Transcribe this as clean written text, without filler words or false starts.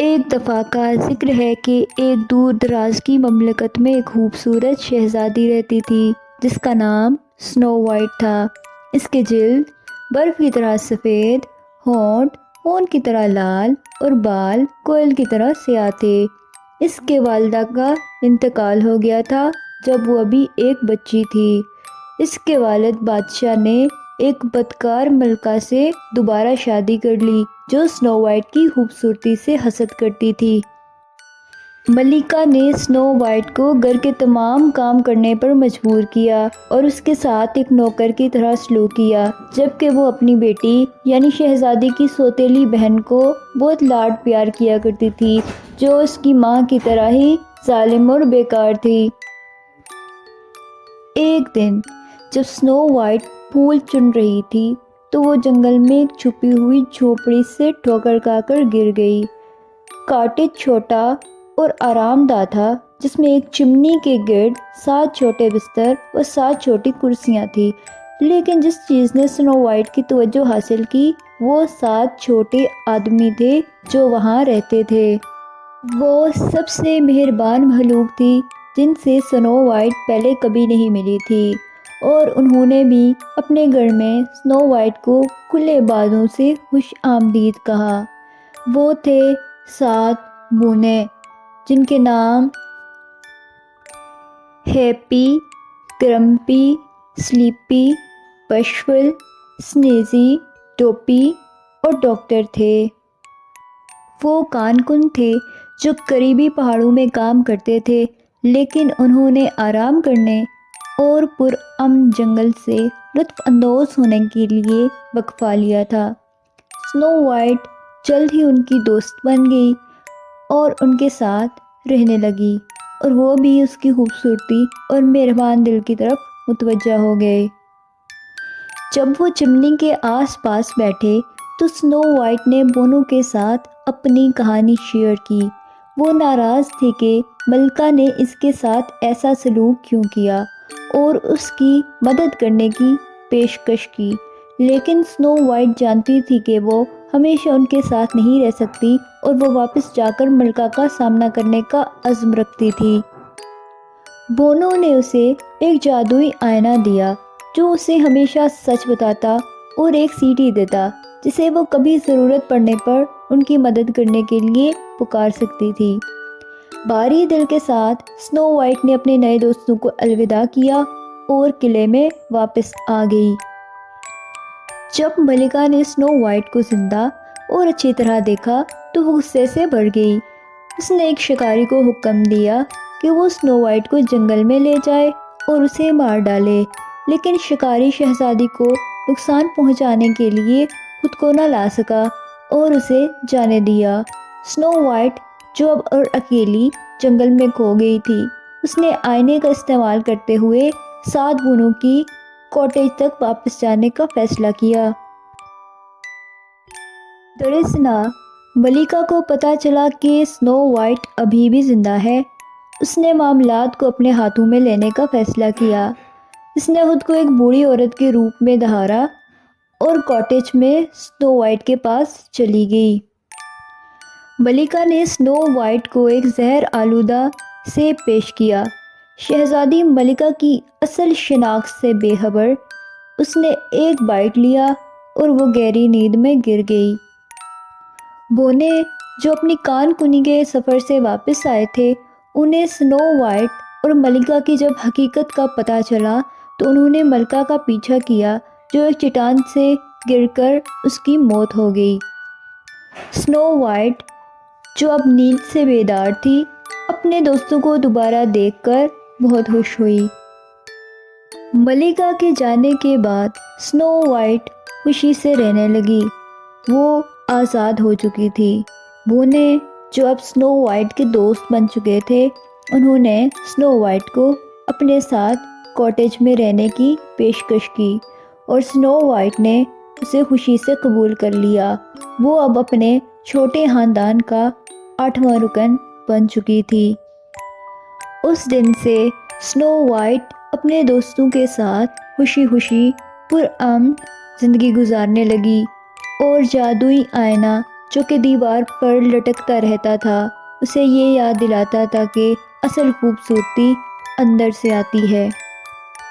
ایک دفعہ کا ذکر ہے کہ ایک دور دراز کی مملکت میں ایک خوبصورت شہزادی رہتی تھی جس کا نام سنو وائٹ تھا۔ اس کے جلد برف کی طرح سفید، ہونٹ خون کی طرح لال اور بال کوئل کی طرح سیاہ تھے۔ اس کے والدہ کا انتقال ہو گیا تھا جب وہ ابھی ایک بچی تھی۔ اس کے والد بادشاہ نے ایک بدکار ملکہ سے دوبارہ شادی کر لی جو سنو وائٹ کی خوبصورتی سے حسد کرتی تھی۔ ملکہ نے سنو وائٹ کو گھر کے تمام کام کرنے پر مجبور کیا اور اس کے ساتھ ایک نوکر کی طرح سلوک کیا، جبکہ وہ اپنی بیٹی یعنی شہزادی کی سوتیلی بہن کو بہت لاڈ پیار کیا کرتی تھی جو اس کی ماں کی طرح ہی ظالم اور بیکار تھی۔ ایک دن جب سنو وائٹ پھول چن رہی تھی تو وہ جنگل میں ایک چھپی ہوئی جھونپڑی سے ٹھوکر کھا کر گر گئی۔ کاٹیج چھوٹا اور آرام دہ تھا جس میں ایک چمنی کے گرد 7 چھوٹے بستر اور 7 چھوٹی کرسیاں تھیں، لیکن جس چیز نے سنو وائٹ کی توجہ حاصل کی وہ 7 چھوٹے آدمی تھے جو وہاں رہتے تھے۔ وہ سب سے مہربان مخلوق تھی جن سے سنو وائٹ پہلے کبھی نہیں ملی تھی، اور انہوں نے بھی اپنے گھر میں سنو وائٹ کو کھلے بازوں سے خوش آمدید کہا۔ وہ تھے 7 بونے جن کے نام ہیپی، گرمپی، سلیپی، بشفل، سنیزی، ٹوپی اور ڈاکٹر تھے۔ وہ کان کن تھے جو قریبی پہاڑوں میں کام کرتے تھے، لیکن انہوں نے آرام کرنے اور پرامن جنگل سے لطف اندوز ہونے کے لیے وقفہ لیا تھا۔ سنو وائٹ جلد ہی ان کی دوست بن گئی اور ان کے ساتھ رہنے لگی، اور وہ بھی اس کی خوبصورتی اور مہربان دل کی طرف متوجہ ہو گئے۔ جب وہ چمنی کے آس پاس بیٹھے تو سنو وائٹ نے بونوں کے ساتھ اپنی کہانی شیئر کی۔ وہ ناراض تھی کہ ملکہ نے اس کے ساتھ ایسا سلوک کیوں کیا اور اس کی مدد کرنے کی پیشکش کی، لیکن سنو وائٹ جانتی تھی کہ وہ ہمیشہ ان کے ساتھ نہیں رہ سکتی اور وہ واپس جا کر ملکہ کا سامنا کرنے کا عزم رکھتی تھی۔ بونوں نے اسے ایک جادوئی آئینہ دیا جو اسے ہمیشہ سچ بتاتا اور ایک سیٹی دیتا جسے وہ کبھی ضرورت پڑنے پر ان کی مدد کرنے کے لیے پکار سکتی تھی۔ بھاری دل کے ساتھ سنو وائٹ نے اپنے نئے دوستوں کو الوداع کیا اور قلعے میں واپس آ گئی۔ جب ملکہ نے سنو وائٹ کو زندہ اور اچھی طرح دیکھا تو وہ غصے سے بھر گئی۔ اس نے ایک شکاری کو حکم دیا کہ وہ سنو وائٹ کو جنگل میں لے جائے اور اسے مار ڈالے، لیکن شکاری شہزادی کو نقصان پہنچانے کے لیے خود کو نہ لا سکا اور اسے جانے دیا۔ سنو وائٹ جو اب اور اکیلی جنگل میں کھو گئی تھی، اس نے آئینے کا استعمال کرتے ہوئے 7 بونوں کی کاٹیج تک واپس جانے کا فیصلہ کیا۔ دراصل ملکہ کو پتہ چلا کہ سنو وائٹ ابھی بھی زندہ ہے۔ اس نے معاملات کو اپنے ہاتھوں میں لینے کا فیصلہ کیا۔ اس نے خود کو ایک بوڑھی عورت کے روپ میں دھارا اور کاٹیج میں سنو وائٹ کے پاس چلی گئی۔ ملکہ نے سنو وائٹ کو ایک زہر آلودہ سیب پیش کیا۔ شہزادی ملکہ کی اصل شناخت سے بے خبر، اس نے ایک بائٹ لیا اور وہ گہری نیند میں گر گئی۔ بونے جو اپنی کان کنی کے سفر سے واپس آئے تھے، انہیں سنو وائٹ اور ملکہ کی جب حقیقت کا پتہ چلا تو انہوں نے ملکہ کا پیچھا کیا جو ایک چٹان سے گر کر اس کی موت ہو گئی۔ سنو وائٹ جو اب نیند سے بیدار تھی اپنے دوستوں کو دوبارہ دیکھ کر بہت خوش ہوئی۔ ملکہ کے جانے کے بعد سنو وائٹ خوشی سے رہنے لگی۔ وہ آزاد ہو چکی تھی۔ بونے جو اب سنو وائٹ کے دوست بن چکے تھے، انہوں نے سنو وائٹ کو اپنے ساتھ کاٹیج میں رہنے کی پیشکش کی اور سنو وائٹ نے اسے خوشی سے قبول کر لیا۔ وہ اب اپنے چھوٹے خاندان کا 8واں رکن بن چکی تھی۔ اس دن سے سنو وائٹ اپنے دوستوں کے ساتھ خوشی خوشی پرامن زندگی گزارنے لگی، اور جادوئی آئینہ جو کہ دیوار پر لٹکتا رہتا تھا، اسے یہ یاد دلاتا تھا کہ اصل خوبصورتی اندر سے آتی ہے۔